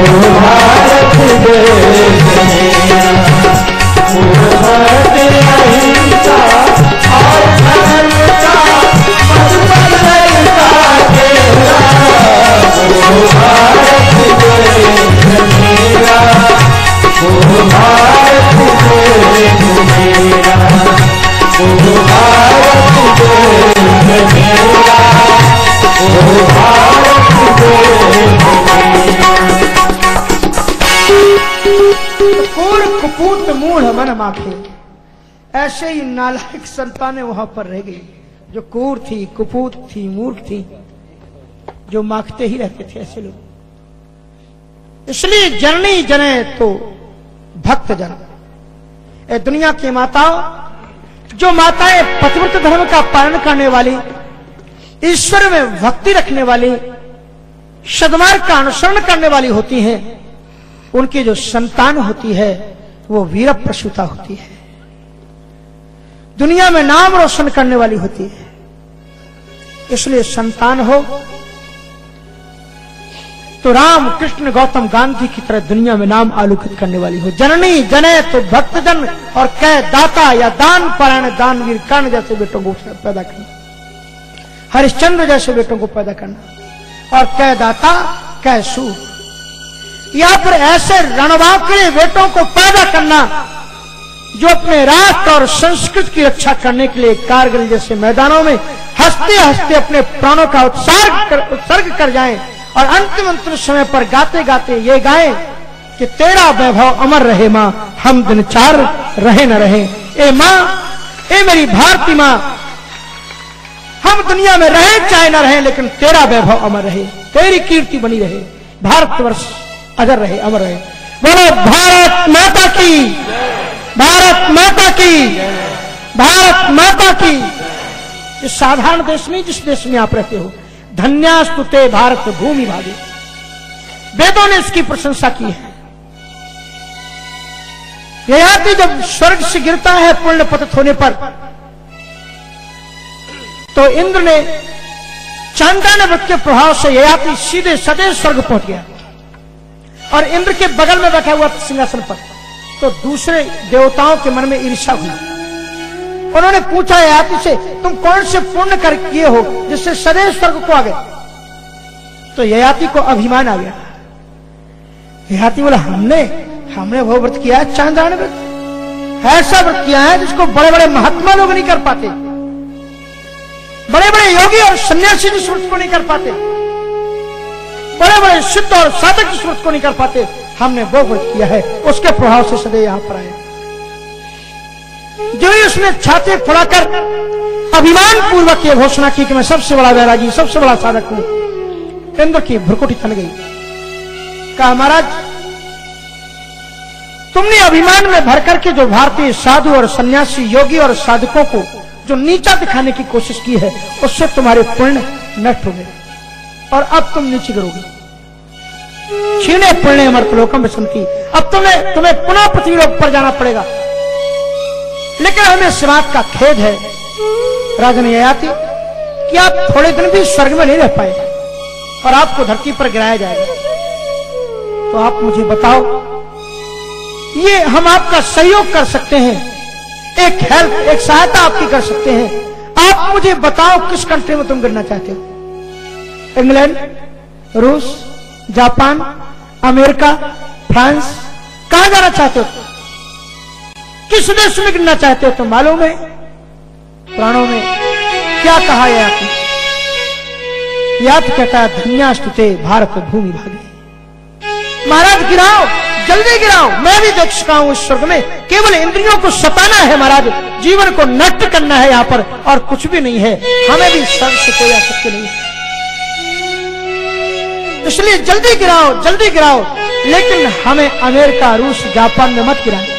भारत देश मेरा, सत्य अहिंसा और धर्म का पथ पर रहता तेरा, भारत देश मेरा, भारत देश मेरा, भारत देश मेरा, भारत देश मेरा। कूर कुपूत मूढ़ मन माखे, ऐसे ही नालायक संतानें वहां पर रह गई जो कूर थी, कुपूत थी, मूर्ख थी, जो माखते ही रहते थे ऐसे लोग। इसलिए जननी जने तो भक्त जन, ए दुनिया की माताओं, जो माताएं पतिव्रत धर्म का पालन करने वाली, ईश्वर में भक्ति रखने वाली, सद्मार्ग का अनुसरण करने वाली होती हैं, उनकी जो संतान होती है वो वीर प्रसूता होती है, दुनिया में नाम रोशन करने वाली होती है। इसलिए संतान हो तो राम कृष्ण गौतम गांधी की तरह दुनिया में नाम आलोकित करने वाली हो। जननी जने तो भक्तजन और कह दाता या दान परायण दानवीर कर्ण जैसे बेटों को पैदा करना, हरिश्चंद्र जैसे बेटों को पैदा करना, और कह दाता कह सूर, या फिर ऐसे रणवांकड़े बेटों को पैदा करना जो अपने राष्ट्र और संस्कृति की रक्षा करने के लिए कारगिल जैसे मैदानों में हंसते हंसते अपने प्राणों का उत्सर्ग कर जाएं और अंतिम समय पर गाते गाते ये गाएं कि तेरा वैभव अमर रहे मां, हम दिन चार रहे न रहे। ए मां, ए मेरी भारती मां, हम दुनिया में रहे चाहे न रहे, लेकिन तेरा वैभव अमर रहे, तेरी कीर्ति बनी रहे, भारतवर्ष अजर रहे, अमर रहे। बोलो भारत माता की, भारत माता की, भारत माता की। इस साधारण देश में, जिस देश में आप रहते हो, धन्यास्तु ते भारत भूमि भागे, वेदों ने इसकी प्रशंसा की है। ययाति जब स्वर्ग से गिरता है पुण्य पतित होने पर, तो इंद्र ने चांडाल व्रत के प्रभाव से ययाति सीधे सदैव स्वर्ग पहुंच गया और इंद्र के बगल में बैठा हुआ सिंहासन पर। तो दूसरे देवताओं के मन में ईर्ष्या हुई। उन्होंने पूछा ययाति से, तुम कौन से पुण्य कर किए हो जिससे सदैव स्वर्ग को आ गए? तो ययाति को अभिमान आ गया। ययाति बोला, हमने वो व्रत किया है, चांडाल व्रत, ऐसा व्रत किया है जिसको बड़े बड़े महात्मा लोग नहीं कर पाते, बड़े बड़े योगी और सन्यासी जिस व्रत को नहीं कर पाते, बड़े बड़े सिद्ध और साधक इस व्रत को नहीं कर पाते, हमने वो व्रत किया है। उसके प्रभाव से सदैव यहां पर आए। जो ही उसने छाती फुलाकर अभिमान पूर्वक यह घोषणा की कि मैं सबसे बड़ा वैरागी, सबसे बड़ा साधक हूं, इंद्र की भ्रुकुटी थन गई। कहा, महाराज, तुमने अभिमान में भर करके जो भारतीय साधु और सन्यासी, योगी और साधकों को जो नीचा दिखाने की कोशिश की है, उससे तुम्हारे पुण्य नष्ट हो गए और अब तुम नीचे गिरोगे। क्षीणे पुण्य अमर्तलोकम विसंति, अब तुम्हें पुनः पृथ्वी लोक पर जाना पड़ेगा। लेकिन हमें इस बात का खेद है राजन ययाति कि आप थोड़े दिन भी स्वर्ग में नहीं रह पाए और आपको धरती पर गिराया जाएगा। तो आप मुझे बताओ, ये हम आपका सहयोग कर सकते हैं, एक हेल्प, एक सहायता आपकी कर सकते हैं। आप मुझे बताओ किस कंट्री में तुम गिरना चाहते हो? इंग्लैंड, रूस, जापान, अमेरिका, फ्रांस, कहां जाना चाहते हो? किस देश में गिरना चाहते हो? तो मालूम है पुराणों में क्या कहा ययाति? ययाति कहता है, धन्यास्तुते भारत भूमि भागे। महाराज गिराओ, जल्दी गिराओ, मैं भी देख चुका हूं इस स्वर्ग में केवल इंद्रियों को सताना है महाराज, जीवन को नष्ट करना है यहाँ पर और कुछ भी नहीं है। हमें भी स्वर्ग से कोई आसक्ति नहीं है, इसलिए जल्दी गिराओ, जल्दी गिराओ, लेकिन हमें अमेरिका, रूस, जापान में मत गिराना,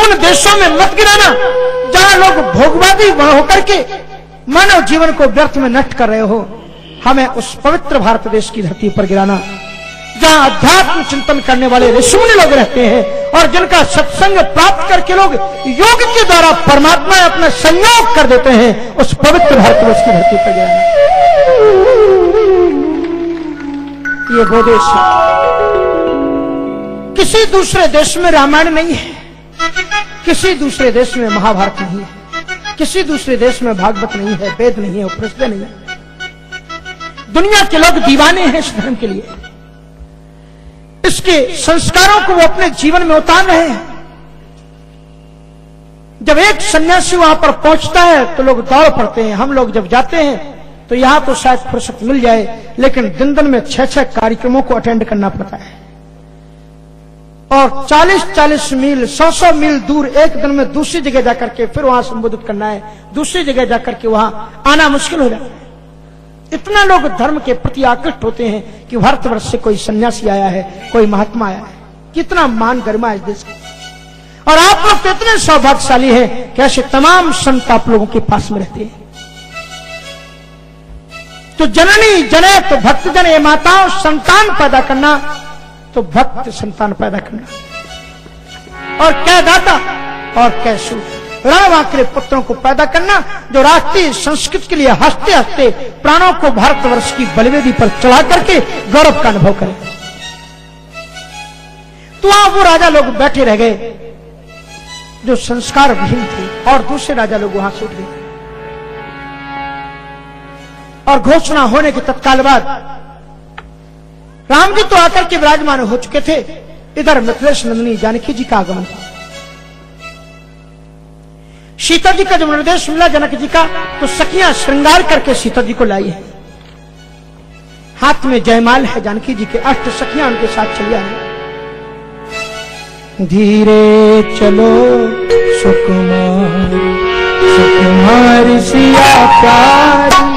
उन देशों में मत गिराना जहां लोग भोगवादी होकर के मानव जीवन को व्यर्थ में नष्ट कर रहे हो। हमें उस पवित्र भारत देश की धरती पर गिराना जहां अध्यात्म चिंतन करने वाले ऋषिमुनि लोग रहते हैं और जिनका सत्संग प्राप्त करके लोग योग के द्वारा परमात्मा अपना संयोग कर देते हैं। उस पवित्र भारत देश की धरती पर गिराना, ये वो देश है। किसी दूसरे देश में रामायण नहीं है, किसी दूसरे देश में महाभारत नहीं है, किसी दूसरे देश में भागवत नहीं है, वेद नहीं है, उपनिषद नहीं है। दुनिया के लोग दीवाने हैं इस धर्म के लिए, इसके संस्कारों को वो अपने जीवन में उतार रहे हैं। जब एक सन्यासी वहां पर पहुंचता है तो लोग दौड़ पड़ते हैं। हम लोग जब जाते हैं तो यहां तो शायद फुर्सत मिल जाए, लेकिन दिन दिन में 6-6 कार्यक्रमों को अटेंड करना पड़ता है और 40-40 मील 100-100 मील दूर एक दिन में दूसरी जगह जाकर के फिर वहां संबोधित करना है, दूसरी जगह जाकर के वहां आना मुश्किल हो जाता है। इतना लोग धर्म के प्रति आकृष्ट होते हैं कि भारतवर्ष से कोई सन्यासी आया है, कोई महात्मा आया है। कितना मान गरिमा है इस देश की। और आप लोग तो इतने सौभाग्यशाली हैं कि ऐसे तमाम संत आप लोगों के पास में रहते हैं। तो जननी जनेत भक्तजन, ये माताओं संतान पैदा करना तो भक्त संतान पैदा करना, और कै दाता और कै सूर, रणवांकरे पुत्रों को पैदा करना जो राष्ट्रीय संस्कृति के लिए हंसते हंसते प्राणों को भारतवर्ष की बलिवेदी पर चढ़ा करके गौरव का अनुभव करें। तो वहां वो राजा लोग बैठे रह गए जो संस्कार विहीन थे, और दूसरे राजा लोग वहां से उठ गए। और घोषणा होने के तत्काल बाद राम जी तो आकर के विराजमान हो चुके थे। इधर मिथिलेश नंदिनी जानकी जी का आगमन था। सीता जी का जब निर्देश मिला जनक जी का, तो सखियां श्रृंगार करके सीता जी को लाई है। हाथ में जयमाल है जानकी जी के, 8 सखियां उनके साथ चली आई। धीरे चलो सुकुमार सुकुमार सिया प्यारी,